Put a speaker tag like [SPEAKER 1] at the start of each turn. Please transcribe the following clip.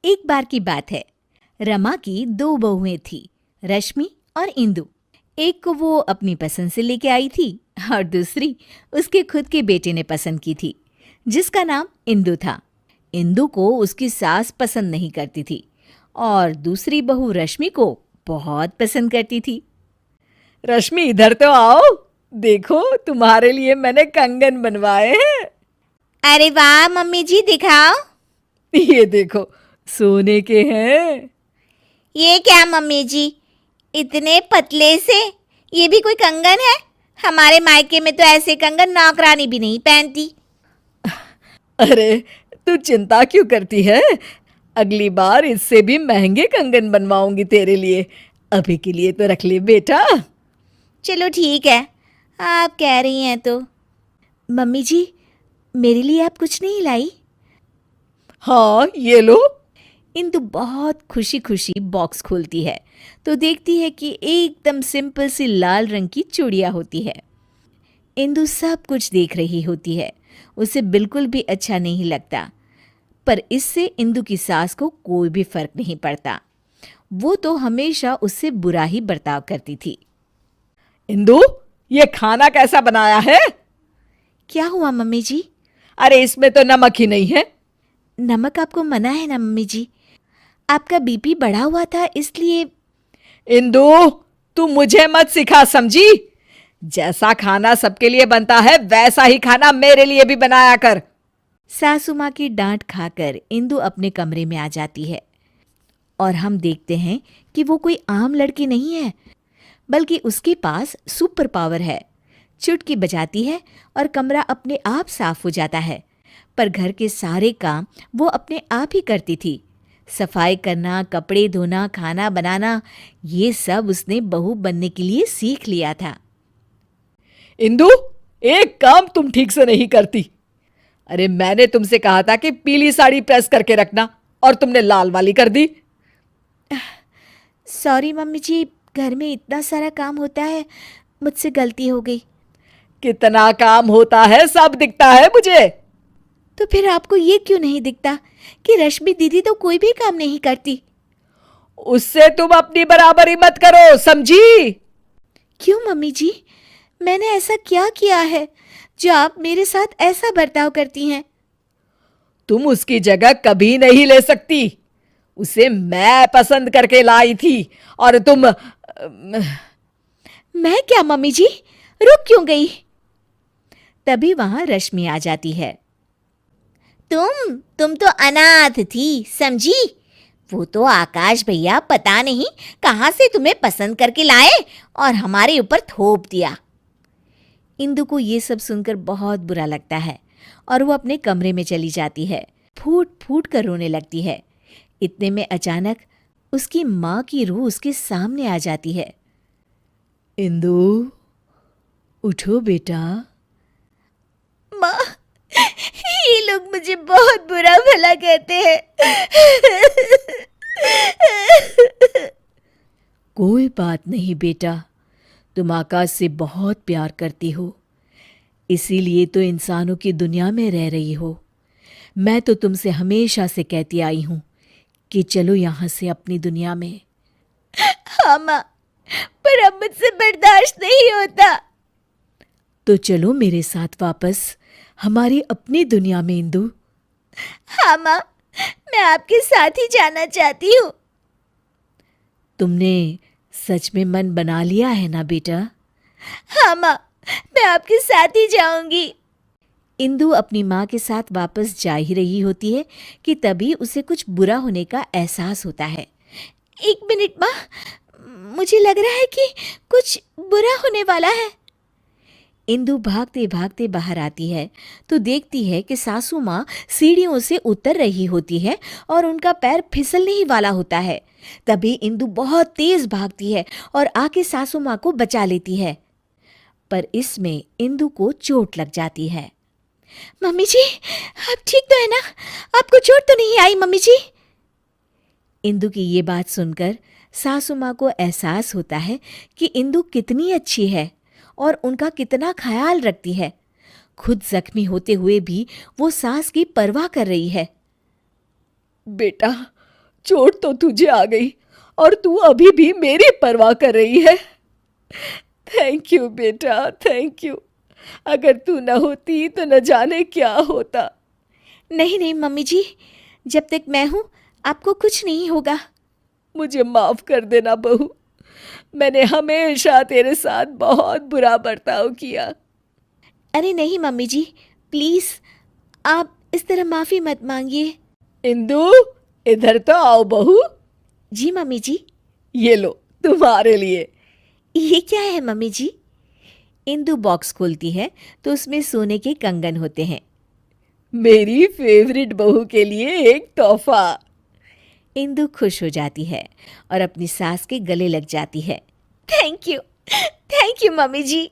[SPEAKER 1] एक बार की बात है। रमा की दो बहुएं थी, रश्मि और इंदु। एक को वो अपनी पसंद से लेके आई थी और दूसरी उसके खुद के बेटे ने पसंद की थी, जिसका नाम इंदु था। इंदु को उसकी सास पसंद नहीं करती थी और दूसरी बहू रश्मि को बहुत पसंद करती थी।
[SPEAKER 2] रश्मि, इधर तो आओ, देखो तुम्हारे लिए मैंने कंगन बनवाए हैं।
[SPEAKER 1] अरे वाह मम्मी जी, दिखाओ।
[SPEAKER 2] ये देखो, सोने के हैं।
[SPEAKER 1] ये क्या मम्मी जी, इतने पतले से? ये भी कोई कंगन है? हमारे मायके में तो ऐसे कंगन नौकरानी भी नहीं पहनती।
[SPEAKER 2] अरे, तू चिंता क्यों करती है? अगली बार इससे भी महंगे कंगन बनवाऊंगी तेरे लिए। अभी के लिए तो रख ले बेटा।
[SPEAKER 1] चलो ठीक है, आप कह रही हैं तो। मम्मी जी, मेरे लिए आप कुछ नहीं लाई?
[SPEAKER 2] हाँ, ये लो।
[SPEAKER 1] इंदु बहुत खुशी खुशी बॉक्स खोलती है तो देखती है कि एकदम सिंपल सी लाल रंग की चूड़ियाँ होती है। इंदु सब कुछ देख रही होती है, उसे बिल्कुल भी अच्छा नहीं लगता, पर इससे इंदु की सास को कोई भी फर्क नहीं पड़ता। वो तो हमेशा उससे बुरा ही बर्ताव करती थी।
[SPEAKER 2] इंदु, ये खाना कैसा बनाया है?
[SPEAKER 1] क्या हुआ मम्मी जी?
[SPEAKER 2] अरे, इसमें तो नमक ही नहीं है।
[SPEAKER 1] नमक आपको मना है ना मम्मी जी, आपका बीपी बढ़ा हुआ था इसलिए।
[SPEAKER 2] इंदु, तू मुझे मत सिखा, समझी? जैसा खाना सबके लिए बनता है वैसा ही खाना मेरे लिए भी बनाया कर।
[SPEAKER 1] सासू माँ की डांट खाकर इंदु अपने कमरे में आ जाती है और हम देखते हैं कि वो कोई आम लड़की नहीं है, बल्कि उसके पास सुपर पावर है। चुटकी बजाती है और कमरा अपने आप साफ हो जाता है। पर घर के सारे काम वो अपने आप ही करती थी। सफाई करना, कपड़े धोना, खाना बनाना, ये सब उसने बहू बनने के लिए सीख लिया था।
[SPEAKER 2] इंदु, एक काम तुम ठीक से नहीं करती। अरे, मैंने तुमसे कहा था कि पीली साड़ी प्रेस करके रखना और तुमने लाल वाली कर दी।
[SPEAKER 1] सॉरी मम्मी जी, घर में इतना सारा काम होता है, मुझसे गलती हो गई।
[SPEAKER 2] कितना काम होता है सब दिखता है मुझे।
[SPEAKER 1] तो फिर आपको ये क्यों नहीं दिखता कि रश्मि दीदी तो कोई भी काम नहीं करती?
[SPEAKER 2] उससे तुम अपनी बराबरी मत करो, समझी?
[SPEAKER 1] क्यों मम्मी जी, मैंने ऐसा क्या किया है जो आप मेरे साथ ऐसा बर्ताव करती हैं?
[SPEAKER 2] तुम उसकी जगह कभी नहीं ले सकती। उसे मैं पसंद करके लाई थी और तुम।
[SPEAKER 1] मैं क्या मम्मी जी, रुक क्यों गई? तभी वहां रश्मि आ जाती है। तुम तो अनाथ थी, समझी? वो तो आकाश भैया पता नहीं कहां से तुम्हें पसंद करके लाए और हमारे ऊपर थोप दिया। इंदु को ये सब सुनकर बहुत बुरा लगता है और वो अपने कमरे में चली जाती है। फूट फूट कर रोने लगती है। इतने में अचानक उसकी माँ की रूह उसके सामने आ जाती है।
[SPEAKER 2] इंदु, उठो बेटा।
[SPEAKER 1] माँ, ये लोग मुझे बहुत बुरा भला कहते हैं।
[SPEAKER 2] कोई बात नहीं बेटा, तुम आकाश से बहुत प्यार करती हो, इसीलिए तो इंसानों की दुनिया में रह रही हो। मैं तो तुमसे हमेशा से कहती आई हूं कि चलो यहां से अपनी दुनिया में।
[SPEAKER 1] हाँ माँ, पर अब मुझसे बर्दाश्त नहीं होता।
[SPEAKER 2] तो चलो मेरे साथ वापस हमारी अपनी दुनिया में इंदु।
[SPEAKER 1] हाँ माँ, मैं आपके साथ ही जाना चाहती हूँ।
[SPEAKER 2] तुमने सच में मन बना लिया है ना बेटा?
[SPEAKER 1] हाँ माँ, मैं आपके साथ ही जाऊंगी। इंदु अपनी माँ के साथ वापस जा ही रही होती है कि तभी उसे कुछ बुरा होने का एहसास होता है। एक मिनट माँ, मुझे लग रहा है कि कुछ बुरा होने वाला है। इंदु भागते भागते बाहर आती है तो देखती है कि सासू माँ सीढ़ियों से उतर रही होती है और उनका पैर फिसलने ही वाला होता है। तभी इंदु बहुत तेज भागती है और आके सासू माँ को बचा लेती है, पर इसमें इंदु को चोट लग जाती है। मम्मी जी, आप ठीक तो है ना? आपको चोट तो नहीं आई मम्मी जी? इंदु की ये बात सुनकर सासू माँ को एहसास होता है कि इंदु कितनी अच्छी है और उनका कितना ख्याल रखती है। खुद जख्मी होते हुए भी वो सास की परवाह कर रही है।
[SPEAKER 2] बेटा, चोट तो तुझे आ गई और तू अभी भी मेरी परवाह कर रही है। थैंक यू बेटा, थैंक यू। अगर तू न होती तो न जाने क्या होता।
[SPEAKER 1] नहीं नहीं मम्मी जी, जब तक मैं हूँ आपको कुछ नहीं होगा।
[SPEAKER 2] मुझे माफ कर देना बहू, मैंने हमेशा तेरे साथ बहुत बुरा बर्ताव किया।
[SPEAKER 1] अरे नहीं मम्मी जी, प्लीज़ आप इस तरह माफ़ी मत मांगिए।
[SPEAKER 2] इंदु, इधर तो आओ बहू।
[SPEAKER 1] जी मम्मी जी।
[SPEAKER 2] ये लो तुम्हारे लिए।
[SPEAKER 1] ये क्या है मम्मी जी? इंदु बॉक्स खोलती है तो उसमें सोने के कंगन होते हैं।
[SPEAKER 2] मेरी फेवरेट बहू के लिए एक तोहफा।
[SPEAKER 1] इंदु खुश हो जाती है और अपनी सास के गले लग जाती है। Thank you mummy ji.